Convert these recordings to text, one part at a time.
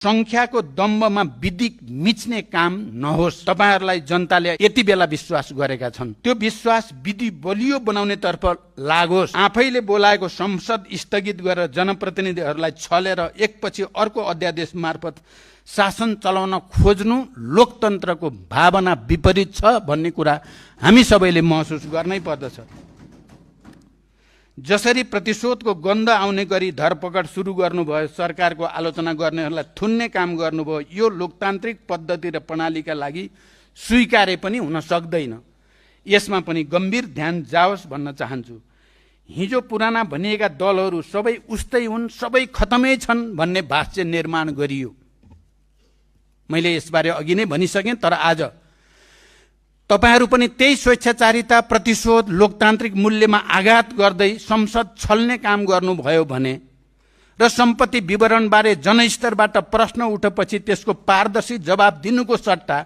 संख्याको दम्बमा विधि मिच्ने काम नहोस्। तपाईहरुलाई जनताले यति बेला विश्वास गरेका छन्, त्यो विश्वास विधि बलियो बनाउने तर्फ लागोस्। आफैले बोलाएको संसद स्थगित गरेर जनप्रतिनिधिहरूलाई छलेर एकपछि अर्को अध्यादेश मार्फत शासन चलाउन खोज्नु लोकतन्त्रको भावना विपरीत छ भन्ने कुरा हामी सबैले महसुस गर्नै पर्दछ। जसरी प्रतिशोधको गन्ध आउने गरी धरपकड सुरु गर्नुभयो, सरकारको आलोचना गर्नेहरूलाई थुन्ने काम गर्नुभयो, यो लोकतान्त्रिक पद्धति र प्रणालीका लागि स्वीकार्य पनि हुन सक्दैन। यसमा पनि गम्भीर ध्यान जाओस् भन्न चाहन्छु। हिजो पुराना भनिएका दलहरू सबै उस्तै हुन्, सबै खतमै छन् भन्ने भाष्य निर्माण गरियो। मैले यसबारे अघि नै भनिसकेँ, तर आज तपाईहरु पनि त्यही स्वेच्छाचारिता, प्रतिशोध, लोकतान्त्रिक मूल्यमा आघात गर्दै संसद छल्ने काम गर्नुभयो भने र सम्पत्ति विवरणबारे जनस्तरबाट प्रश्न उठेपछि त्यसको पारदर्शी जवाब दिनुको सट्टा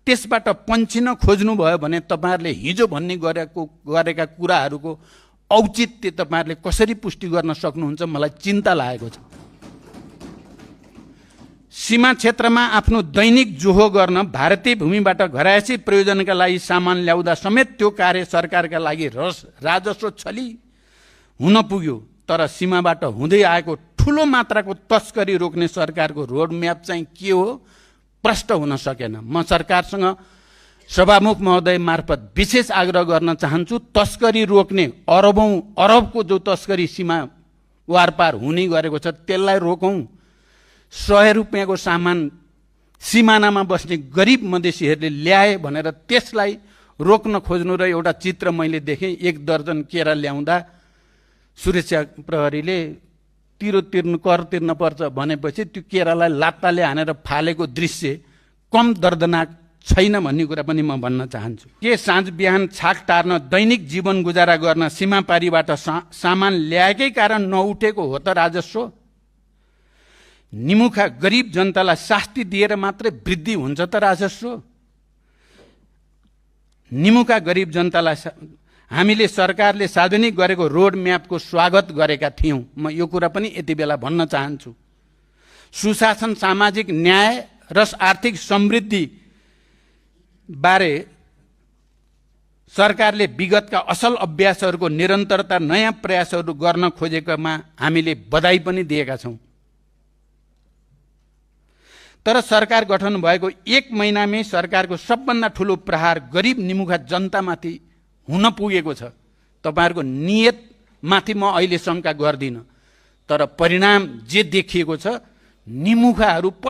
त्यसबाट पन्छिन खोज्नुभयो भने तपाईहरुले हिजो भन्ने गरेका कुराहरूको औचित्य तपाईहरुले कसरी पुष्टि गर्न सक्नुहुन्छ, मलाई चिन्ता लागेको छ। सीमा क्षेत्रमा आफ्नो दैनिक जोहो गर्न भारतीय भूमिबाट घरायसी प्रयोजनका लागि सामान ल्याउँदा समेत त्यो कार्य सरकारका लागि राजस्व छली हुन पुग्यो। तर सीमाबाट हुँदै आएको ठूलो मात्राको तस्करी रोक्ने सरकारको रोडम्याप चाहिँ के हो प्रष्ट हुन सकेन। म सरकारसँग सभामुख महोदय मार्फत विशेष आग्रह गर्न चाहन्छु, तस्करी रोक्ने अरबको जो तस्करी सीमा वारपार हुने गरेको छ त्यसलाई रोकौं। 100 रुपैयाँको सामान सिमानामा बस्ने गरिब मधेसीहरूले ल्याए भनेर त्यसलाई रोक्न खोज्नु र एउटा चित्र मैले देखेँ। 1 दर्जन केरा ल्याउँदा सुरक्षा प्रहरीले कर तिर्न पर्छ भनेपछि त्यो केरालाई लात्ताले हानेर फालेको दृश्य कम दर्दनाक छैन भन्ने कुरा पनि म भन्न चाहन्छु। के साँझ बिहान छाक टार्न, दैनिक जीवन गुजारा गर्न सीमापारीबाट सामान ल्याएकै कारण नउठेको हो त राजस्व? निमुखा गरिब जनतालाई शास्ति दिएर मात्रै वृद्धि हुन्छ त राजस्व? निमुखा गरिब जनतालाई हामीले सरकारले सार्वजनिक गरेको रोड म्यापको स्वागत गरेका थियौं। म यो कुरा पनि यति बेला भन्न चाहन्छु। सुशासन, सामाजिक न्याय र आर्थिक समृद्धि बारे सरकारले विगतका असल अभ्यासहरूको निरन्तरता, नयाँ प्रयासहरू गर्न खोजेकोमा हामीले बधाई पनि दिएका छौं। तर सरकार गठन भएको 1 महिनामै सरकारको सबभन्दा ठूलो प्रहार गरिब निमुखा जनतामाथि हुन पुगेको छ। तपाईहरुको नियतमाथि म अहिले शंका गर्दिन, तर परिणाम जे देखिएको छ, निमुखाहरू